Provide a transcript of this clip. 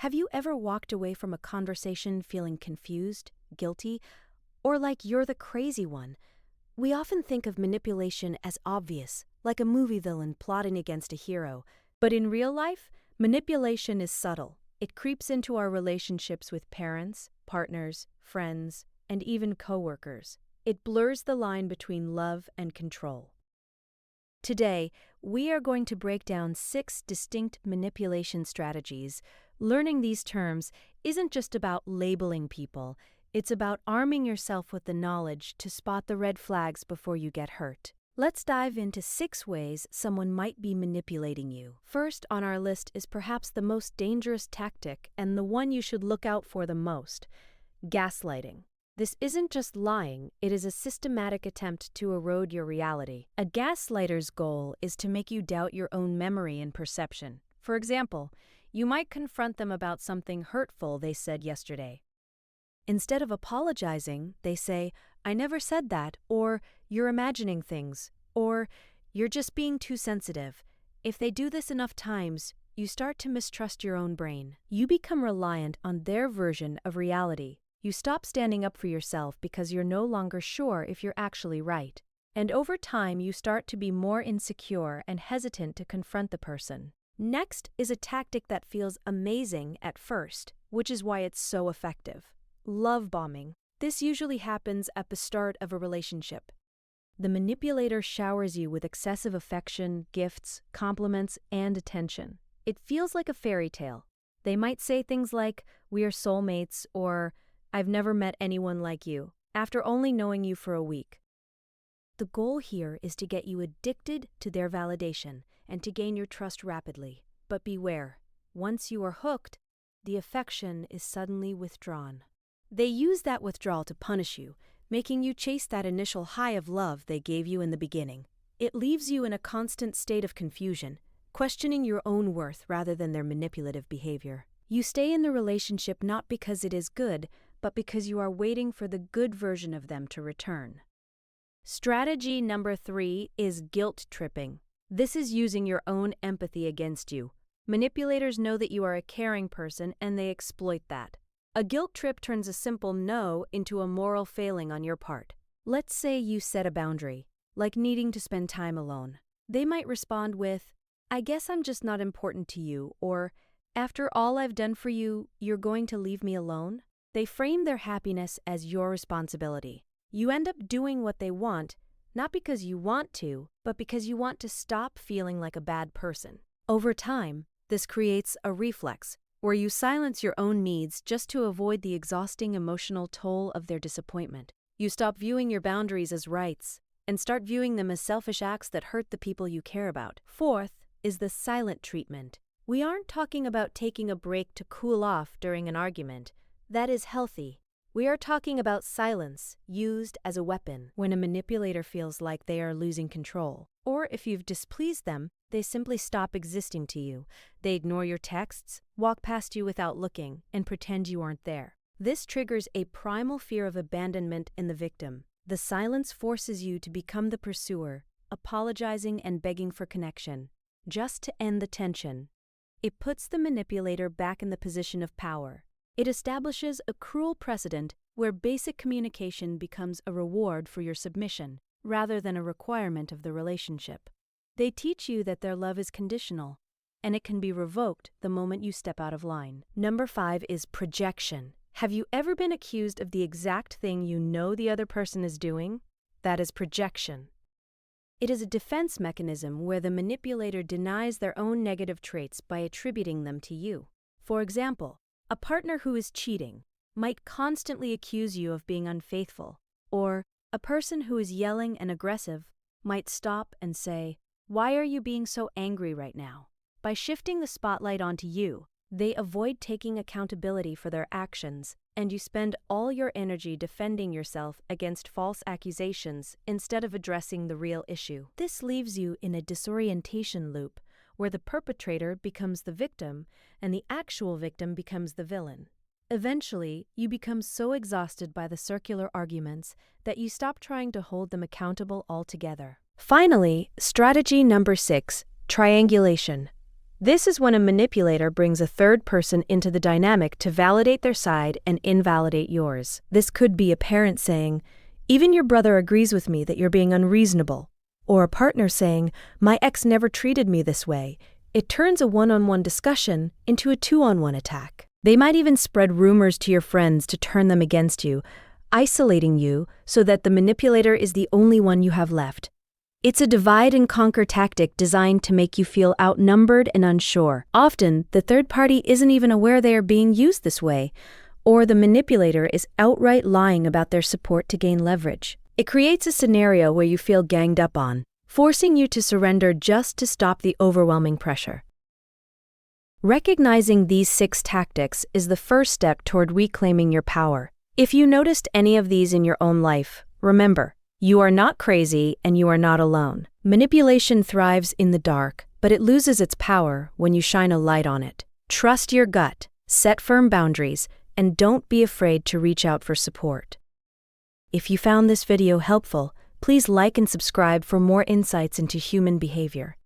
Have you ever walked away from a conversation feeling confused, guilty, or like you're the crazy one? We often think of manipulation as obvious, like a movie villain plotting against a hero. But in real life, manipulation is subtle. It creeps into our relationships with parents, partners, friends, and even coworkers. It blurs the line between love and control. Today, we are going to break down 6 distinct manipulation strategies. Learning these terms isn't just about labeling people, it's about arming yourself with the knowledge to spot the red flags before you get hurt. Let's dive into 6 ways someone might be manipulating you. First on our list is perhaps the most dangerous tactic and the one you should look out for the most: gaslighting. This isn't just lying, it is a systematic attempt to erode your reality. A gaslighter's goal is to make you doubt your own memory and perception. For example, you might confront them about something hurtful they said yesterday. Instead of apologizing, they say, "I never said that," or "You're imagining things," or "You're just being too sensitive." If they do this enough times, you start to mistrust your own brain. You become reliant on their version of reality. You stop standing up for yourself because you're no longer sure if you're actually right. And over time, you start to be more insecure and hesitant to confront the person. Next is a tactic that feels amazing at first, which is why it's so effective: love bombing. This usually happens at the start of a relationship. The manipulator showers you with excessive affection, gifts, compliments, and attention. It feels like a fairy tale. They might say things like, "We are soulmates," or "I've never met anyone like you," after only knowing you for a week. The goal here is to get you addicted to their validation and to gain your trust rapidly. But beware, once you are hooked, the affection is suddenly withdrawn. They use that withdrawal to punish you, making you chase that initial high of love they gave you in the beginning. It leaves you in a constant state of confusion, questioning your own worth rather than their manipulative behavior. You stay in the relationship not because it is good, but because you are waiting for the good version of them to return. Strategy number 3 is guilt tripping. This is using your own empathy against you. Manipulators know that you are a caring person and they exploit that. A guilt trip turns a simple no into a moral failing on your part. Let's say you set a boundary, like needing to spend time alone. They might respond with, "I guess I'm just not important to you," or "After all I've done for you, you're going to leave me alone?" They frame their happiness as your responsibility. You end up doing what they want, not because you want to, but because you want to stop feeling like a bad person. Over time, this creates a reflex, where you silence your own needs just to avoid the exhausting emotional toll of their disappointment. You stop viewing your boundaries as rights, and start viewing them as selfish acts that hurt the people you care about. Fourth is the silent treatment. We aren't talking about taking a break to cool off during an argument. That is healthy. We are talking about silence used as a weapon when a manipulator feels like they are losing control. Or if you've displeased them, they simply stop existing to you. They ignore your texts, walk past you without looking, and pretend you aren't there. This triggers a primal fear of abandonment in the victim. The silence forces you to become the pursuer, apologizing and begging for connection, just to end the tension. It puts the manipulator back in the position of power. It establishes a cruel precedent where basic communication becomes a reward for your submission, rather than a requirement of the relationship. They teach you that their love is conditional, and it can be revoked the moment you step out of line. Number 5 is projection. Have you ever been accused of the exact thing you know the other person is doing? That is projection. It is a defense mechanism where the manipulator denies their own negative traits by attributing them to you. For example, a partner who is cheating might constantly accuse you of being unfaithful, or a person who is yelling and aggressive might stop and say, "Why are you being so angry right now?" By shifting the spotlight onto you, they avoid taking accountability for their actions, and you spend all your energy defending yourself against false accusations instead of addressing the real issue. This leaves you in a disorientation loop where the perpetrator becomes the victim and the actual victim becomes the villain. Eventually, you become so exhausted by the circular arguments that you stop trying to hold them accountable altogether. Finally, strategy number 6, triangulation. This is when a manipulator brings a third person into the dynamic to validate their side and invalidate yours. This could be a parent saying, "Even your brother agrees with me that you're being unreasonable," or a partner saying, "My ex never treated me this way." It turns a one-on-one discussion into a two-on-one attack. They might even spread rumors to your friends to turn them against you, isolating you so that the manipulator is the only one you have left. It's a divide-and-conquer tactic designed to make you feel outnumbered and unsure. Often, the third party isn't even aware they are being used this way, or the manipulator is outright lying about their support to gain leverage. It creates a scenario where you feel ganged up on, forcing you to surrender just to stop the overwhelming pressure. Recognizing these 6 tactics is the first step toward reclaiming your power. If you noticed any of these in your own life, remember, you are not crazy and you are not alone. Manipulation thrives in the dark, but it loses its power when you shine a light on it. Trust your gut, set firm boundaries, and don't be afraid to reach out for support. If you found this video helpful, please like and subscribe for more insights into human behavior.